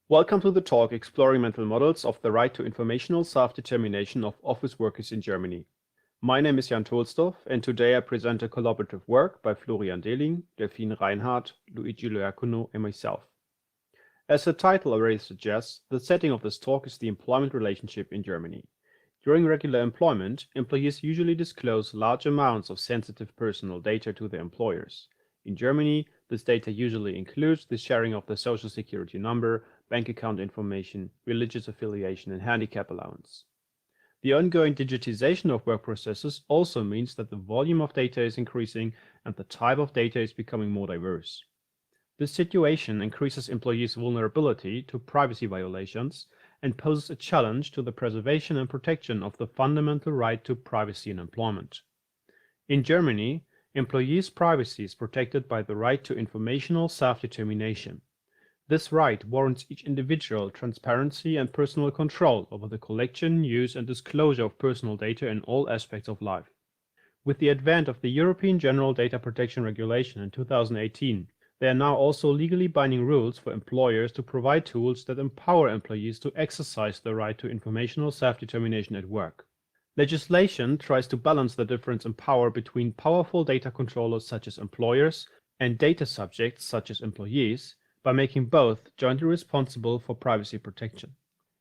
Welcome to the talk exploring mental models of the right to informational self-determination of office workers in Germany. My name is Jan Tolstoff, and today I present a collaborative work by Florian Dehling, Delphine Reinhardt, Luigi Loiacono, and myself. As the title already suggests, the setting of this talk is the employment relationship in Germany. During regular employment, employees usually disclose large amounts of sensitive personal data to their employers. In Germany, this data usually includes the sharing of the social security number, bank account information, religious affiliation, and handicap allowance. The ongoing digitization of work processes also means that the volume of data is increasing and the type of data is becoming more diverse. This situation increases employees' vulnerability to privacy violations and poses a challenge to the preservation and protection of the fundamental right to privacy in employment. In Germany, employees' privacy is protected by the right to informational self-determination. This right warrants each individual transparency and personal control over the collection, use, and disclosure of personal data in all aspects of life. With the advent of the European General Data Protection Regulation in 2018, there are now also legally binding rules for employers to provide tools that empower employees to exercise the right to informational self-determination at work. Legislation tries to balance the difference in power between powerful data controllers such as employers and data subjects such as employees by making both jointly responsible for privacy protection.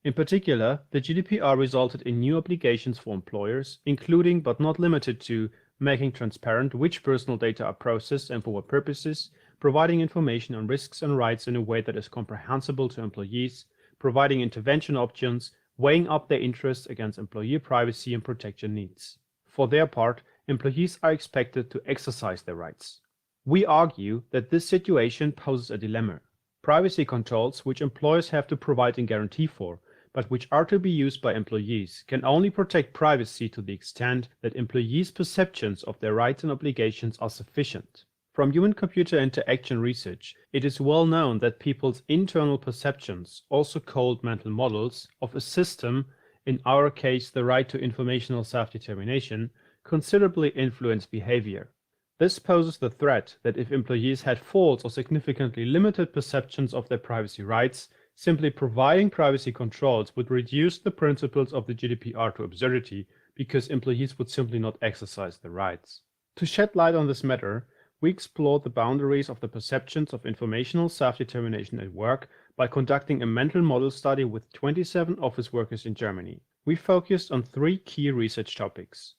In particular, the GDPR resulted in new obligations for employers, including but not limited to making transparent which personal data are processed and for what purposes, providing information on risks and rights in a way that is comprehensible to employees, providing intervention options, weighing up their interests against employee privacy and protection needs. For their part, employees are expected to exercise their rights. We argue that this situation poses a dilemma. Privacy controls, which employers have to provide and guarantee for, but which are to be used by employees, can only protect privacy to the extent that employees' perceptions of their rights and obligations are sufficient. From human-computer interaction research, it is well known that people's internal perceptions, also called mental models, of a system, in our case the right to informational self-determination, considerably influence behavior. This poses the threat that if employees had false or significantly limited perceptions of their privacy rights, simply providing privacy controls would reduce the principles of the GDPR to absurdity because employees would simply not exercise their rights. To shed light on this matter, we explored the boundaries of the perceptions of informational self-determination at work by conducting a mental model study with 27 office workers in Germany. We focused on three key research topics.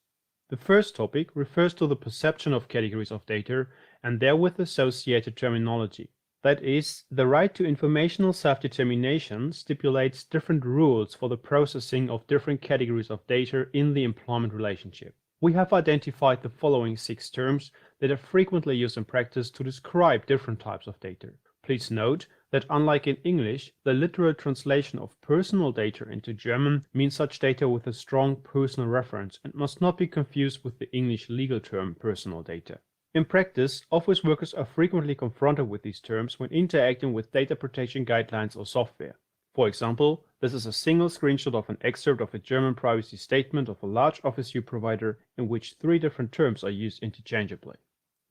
The first topic refers to the perception of categories of data and therewith associated terminology. That is, the right to informational self-determination stipulates different rules for the processing of different categories of data in the employment relationship. We have identified the following 6 terms that are frequently used in practice to describe different types of data. Please note that unlike in English, the literal translation of personal data into German means such data with a strong personal reference and must not be confused with the English legal term personal data. In practice, office workers are frequently confronted with these terms when interacting with data protection guidelines or software. For example, this is a single screenshot of an excerpt of a German privacy statement of a large office use provider in which 3 different terms are used interchangeably.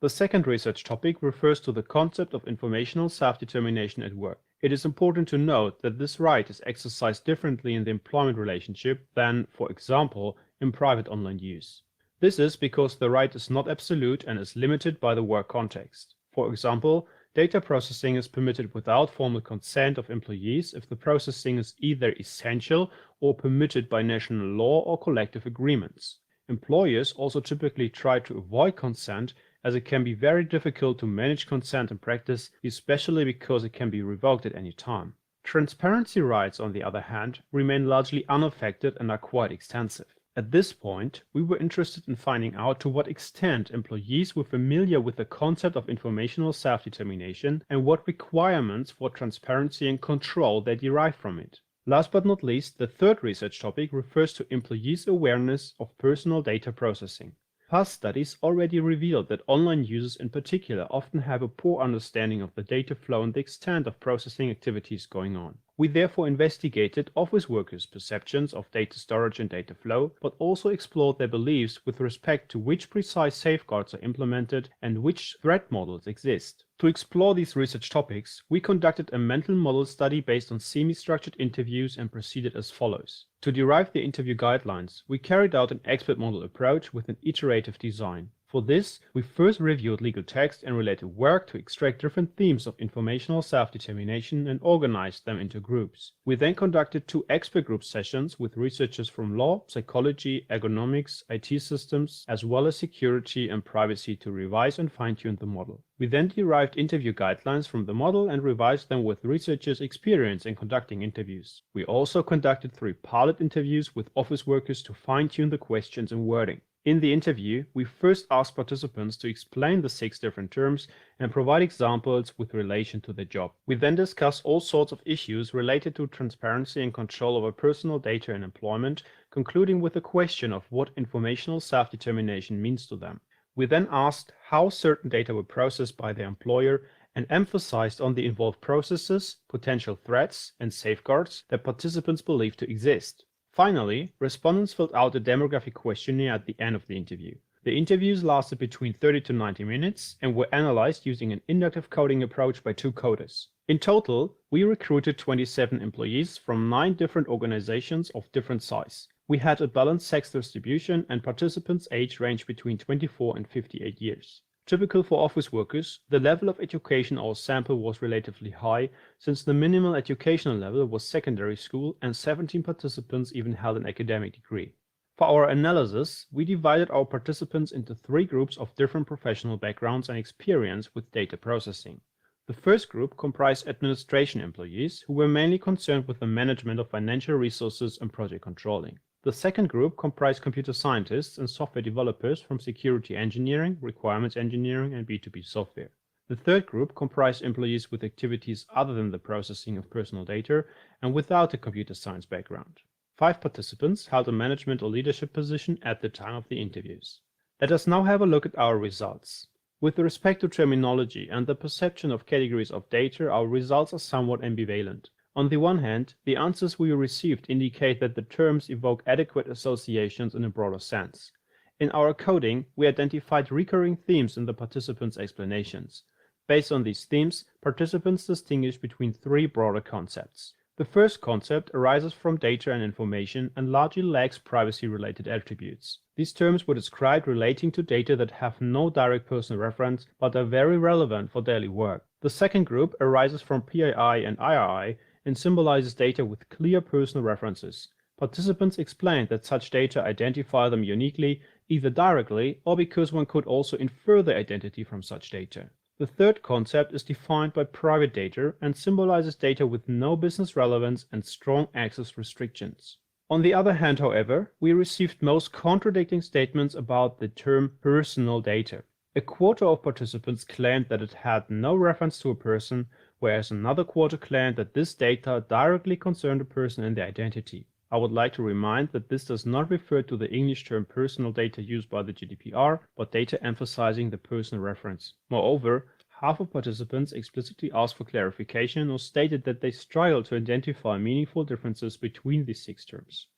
The second research topic refers to the concept of informational self-determination at work. It is important to note that this right is exercised differently in the employment relationship than, for example, in private online use. This is because the right is not absolute and is limited by the work context. For example, data processing is permitted without formal consent of employees if the processing is either essential or permitted by national law or collective agreements. Employers also typically try to avoid consent, as it can be very difficult to manage consent in practice, especially because it can be revoked at any time. Transparency rights, on the other hand, remain largely unaffected and are quite extensive. At this point, we were interested in finding out to what extent employees were familiar with the concept of informational self-determination and what requirements for transparency and control they derive from it. Last but not least, the third research topic refers to employees' awareness of personal data processing. Past studies already revealed that online users in particular often have a poor understanding of the data flow and the extent of processing activities going on. We therefore investigated office workers' perceptions of data storage and data flow, but also explored their beliefs with respect to which precise safeguards are implemented and which threat models exist. To explore these research topics, we conducted a mental model study based on semi-structured interviews and proceeded as follows. To derive the interview guidelines, we carried out an expert model approach with an iterative design. For this, we first reviewed legal text and related work to extract different themes of informational self-determination and organized them into groups. We then conducted 2 expert group sessions with researchers from law, psychology, ergonomics, IT systems, as well as security and privacy to revise and fine-tune the model. We then derived interview guidelines from the model and revised them with researchers' experience in conducting interviews. We also conducted 3 pilot interviews with office workers to fine-tune the questions and wording. In the interview, we first asked participants to explain the 6 different terms and provide examples with relation to their job. We then discussed all sorts of issues related to transparency and control over personal data in employment, concluding with the question of what informational self-determination means to them. We then asked how certain data were processed by their employer and emphasized on the involved processes, potential threats, and safeguards that participants believed to exist. Finally, respondents filled out a demographic questionnaire at the end of the interview. The interviews lasted between 30 to 90 minutes and were analyzed using an inductive coding approach by 2 coders. In total, we recruited 27 employees from 9 different organizations of different size. We had a balanced sex distribution and participants' age ranged between 24 and 58 years. Typical for office workers, the level of education in our sample was relatively high, since the minimal educational level was secondary school and 17 participants even held an academic degree. For our analysis, we divided our participants into 3 groups of different professional backgrounds and experience with data processing. The first group comprised administration employees who were mainly concerned with the management of financial resources and project controlling. The second group comprised computer scientists and software developers from security engineering, requirements engineering, and B2B software. The third group comprised employees with activities other than the processing of personal data and without a computer science background. 5 participants held a management or leadership position at the time of the interviews. Let us now have a look at our results. With respect to terminology and the perception of categories of data, our results are somewhat ambivalent. On the one hand, the answers we received indicate that the terms evoke adequate associations in a broader sense. In our coding, we identified recurring themes in the participants' explanations. Based on these themes, participants distinguish between 3 broader concepts. The first concept arises from data and information and largely lacks privacy-related attributes. These terms were described relating to data that have no direct personal reference but are very relevant for daily work. The second group arises from PII and IRI and symbolizes data with clear personal references. Participants explained that such data identify them uniquely, either directly or because one could also infer their identity from such data. The third concept is defined by private data and symbolizes data with no business relevance and strong access restrictions. On the other hand, however, we received most contradicting statements about the term personal data. A quarter of participants claimed that it had no reference to a person, whereas another quarter claimed that this data directly concerned a person and their identity. I would like to remind that this does not refer to the English term personal data used by the GDPR, but data emphasizing the personal reference. Moreover, half of participants explicitly asked for clarification or stated that they struggled to identify meaningful differences between these 6 terms.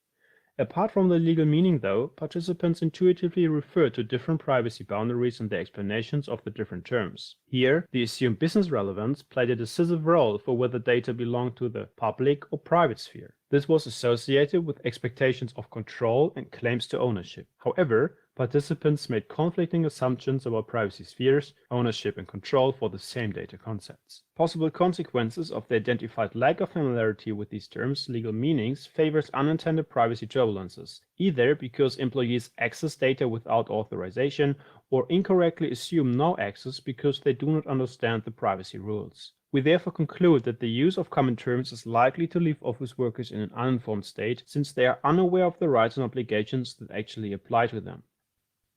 Apart from the legal meaning, though, participants intuitively refer to different privacy boundaries in their explanations of the different terms. Here, the assumed business relevance played a decisive role for whether data belonged to the public or private sphere. This was associated with expectations of control and claims to ownership. However, participants made conflicting assumptions about privacy spheres, ownership and control for the same data concepts. Possible consequences of the identified lack of familiarity with these terms' legal meanings favors unintended privacy turbulences, either because employees access data without authorization or incorrectly assume no access because they do not understand the privacy rules. We therefore conclude that the use of common terms is likely to leave office workers in an uninformed state, since they are unaware of the rights and obligations that actually apply to them.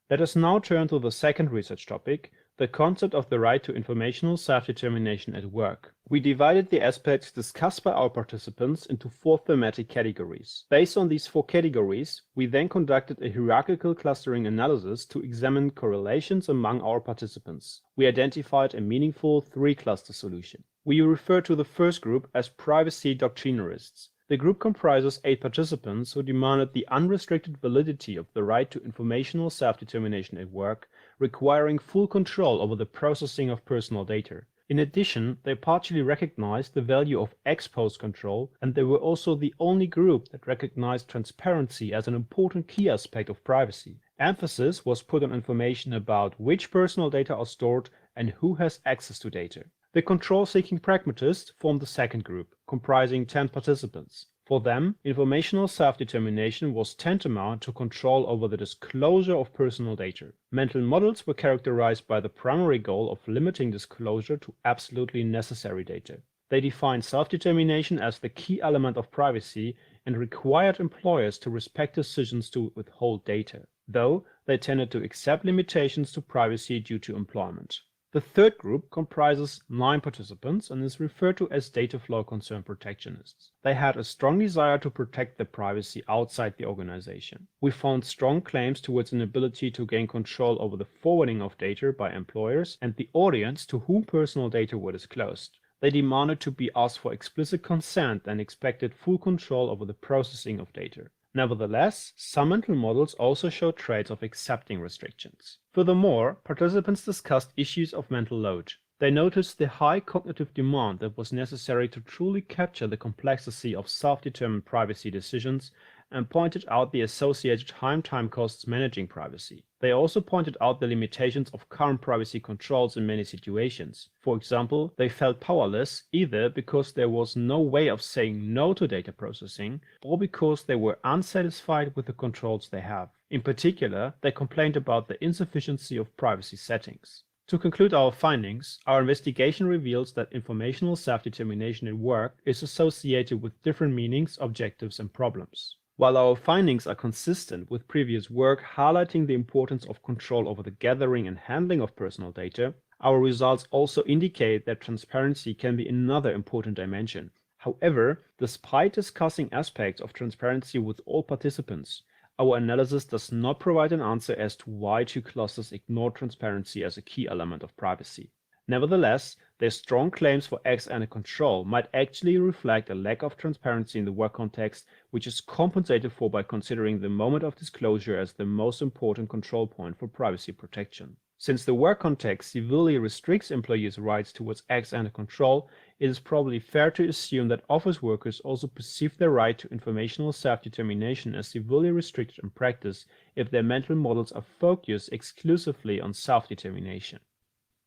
Let us now turn to the second research topic, the concept of the right to informational self-determination at work. We divided the aspects discussed by our participants into 4 thematic categories. Based on these 4 categories, we then conducted a hierarchical clustering analysis to examine correlations among our participants. We identified a meaningful 3-cluster solution. We refer to the first group as privacy doctrinarists. The group comprises 8 participants who demanded the unrestricted validity of the right to informational self-determination at work, requiring full control over the processing of personal data. In addition, they partially recognized the value of ex-post control, and they were also the only group that recognized transparency as an important key aspect of privacy. Emphasis was put on information about which personal data are stored and who has access to data. The control-seeking pragmatists formed the second group, comprising 10 participants. For them, informational self-determination was tantamount to control over the disclosure of personal data. Mental models were characterized by the primary goal of limiting disclosure to absolutely necessary data. They defined self-determination as the key element of privacy and required employers to respect decisions to withhold data, though they tended to accept limitations to privacy due to employment. The third group comprises 9 participants and is referred to as data flow concern protectionists. They had a strong desire to protect their privacy outside the organization. We found strong claims towards an ability to gain control over the forwarding of data by employers and the audience to whom personal data were disclosed. They demanded to be asked for explicit consent and expected full control over the processing of data. Nevertheless, some mental models also show traits of accepting restrictions. Furthermore, participants discussed issues of mental load. They noticed the high cognitive demand that was necessary to truly capture the complexity of self-determined privacy decisions and pointed out the associated time costs managing privacy. They also pointed out the limitations of current privacy controls in many situations. For example, they felt powerless either because there was no way of saying no to data processing or because they were unsatisfied with the controls they have. In particular, they complained about the insufficiency of privacy settings. To conclude our findings, our investigation reveals that informational self-determination at work is associated with different meanings, objectives, and problems. While our findings are consistent with previous work highlighting the importance of control over the gathering and handling of personal data, our results also indicate that transparency can be another important dimension. However, despite discussing aspects of transparency with all participants, our analysis does not provide an answer as to why 2 clusters ignored transparency as a key element of privacy. Nevertheless, their strong claims for ex-ante control might actually reflect a lack of transparency in the work context, which is compensated for by considering the moment of disclosure as the most important control point for privacy protection. Since the work context severely restricts employees' rights towards ex-ante control, it is probably fair to assume that office workers also perceive their right to informational self-determination as severely restricted in practice if their mental models are focused exclusively on self-determination.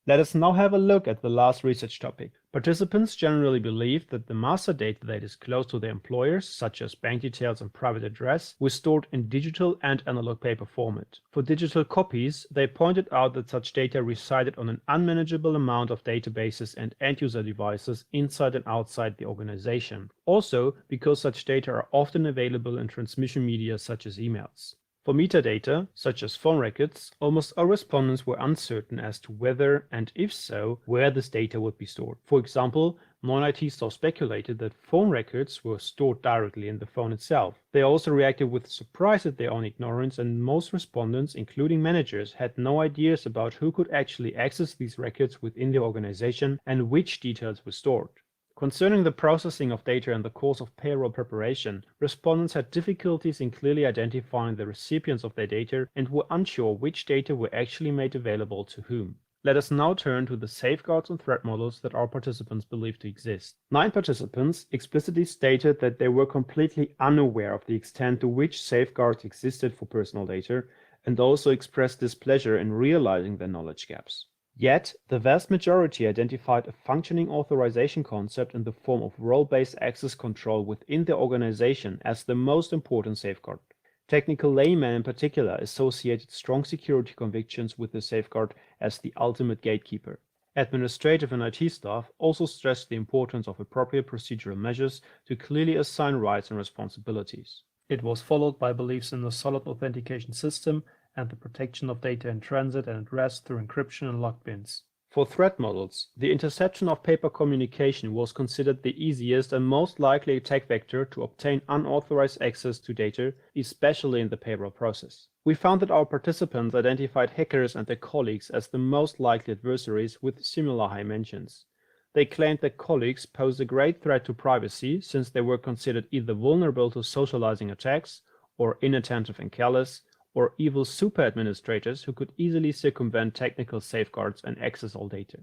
Let us now have a look at the last research topic. Participants generally believed that the master data they disclosed to their employers, such as bank details and private address, were stored in digital and analog paper format. For digital copies, they pointed out that such data resided on an unmanageable amount of databases and end-user devices inside and outside the organization. Also, because such data are often available in transmission media such as emails. For metadata, such as phone records, almost all respondents were uncertain as to whether, and if so, where this data would be stored. For example, non-IT staff speculated that phone records were stored directly in the phone itself. They also reacted with surprise at their own ignorance, and most respondents, including managers, had no ideas about who could actually access these records within the organization and which details were stored. Concerning the processing of data in the course of payroll preparation, respondents had difficulties in clearly identifying the recipients of their data and were unsure which data were actually made available to whom. Let us now turn to the safeguards and threat models that our participants believed to exist. 9 participants explicitly stated that they were completely unaware of the extent to which safeguards existed for personal data and also expressed displeasure in realizing their knowledge gaps. Yet, the vast majority identified a functioning authorization concept in the form of role-based access control within the organization as the most important safeguard. Technical laymen in particular associated strong security convictions with the safeguard as the ultimate gatekeeper. Administrative and IT staff also stressed the importance of appropriate procedural measures to clearly assign rights and responsibilities. It was followed by beliefs in a solid authentication system and the protection of data in transit and at rest through encryption and locked bins. For threat models, the interception of paper communication was considered the easiest and most likely attack vector to obtain unauthorized access to data, especially in the payroll process. We found that our participants identified hackers and their colleagues as the most likely adversaries with similar high mentions. They claimed that colleagues posed a great threat to privacy since they were considered either vulnerable to socializing attacks, or inattentive and careless, or evil super administrators who could easily circumvent technical safeguards and access all data.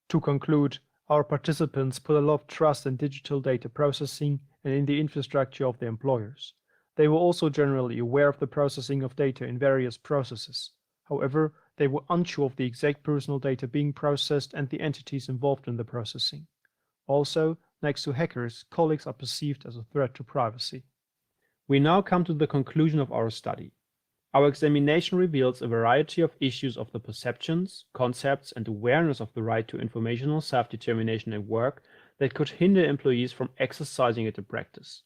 To conclude, our participants put a lot of trust in digital data processing and in the infrastructure of their employers. They were also generally aware of the processing of data in various processes. However, they were unsure of the exact personal data being processed and the entities involved in the processing. Also, next to hackers, colleagues are perceived as a threat to privacy. We now come to the conclusion of our study. Our examination reveals a variety of issues of the perceptions, concepts, and awareness of the right to informational self-determination at work that could hinder employees from exercising it in practice.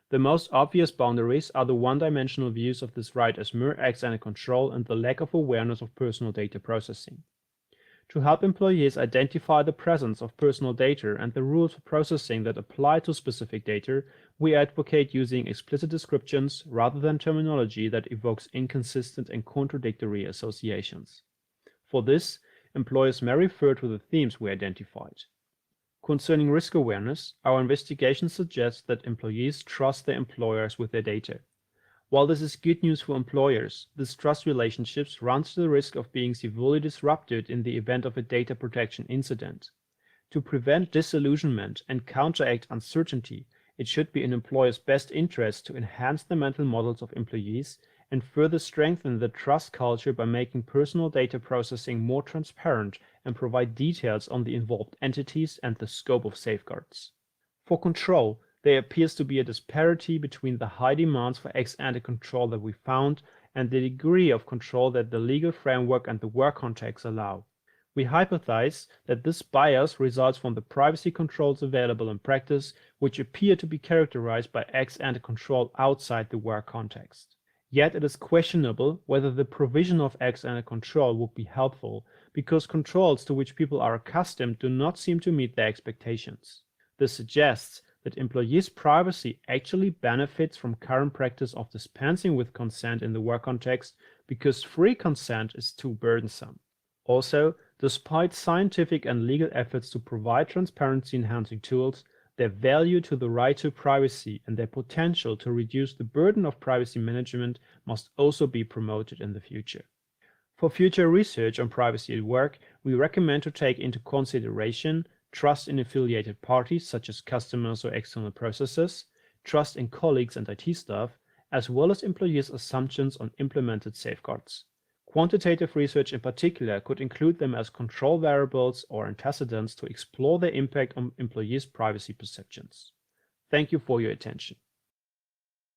The most obvious boundaries are the one-dimensional views of this right as mere ex-ante control and the lack of awareness of personal data processing. To help employees identify the presence of personal data and the rules for processing that apply to specific data, we advocate using explicit descriptions rather than terminology that evokes inconsistent and contradictory associations. For this, employers may refer to the themes we identified. Concerning risk awareness, our investigation suggests that employees trust their employers with their data. While this is good news for employers, this trust relationships runs the risk of being severely disrupted in the event of a data protection incident. To prevent disillusionment and counteract uncertainty, it should be in employers' best interest to enhance the mental models of employees and further strengthen the trust culture by making personal data processing more transparent and provide details on the involved entities and the scope of safeguards. For control, there appears to be a disparity between the high demands for ex-ante control that we found and the degree of control that the legal framework and the work context allow. We hypothesize that this bias results from the privacy controls available in practice, which appear to be characterized by ex-ante control outside the work context. Yet it is questionable whether the provision of ex-ante control would be helpful, because controls to which people are accustomed do not seem to meet their expectations. This suggests that employees' privacy actually benefits from current practice of dispensing with consent in the work context because free consent is too burdensome. Also, despite scientific and legal efforts to provide transparency-enhancing tools, their value to the right to privacy and their potential to reduce the burden of privacy management must also be promoted in the future. For future research on privacy at work, we recommend to take into consideration trust in affiliated parties such as customers or external processors, trust in colleagues and IT staff, as well as employees' assumptions on implemented safeguards. Quantitative research in particular could include them as control variables or antecedents to explore their impact on employees' privacy perceptions. Thank you for your attention.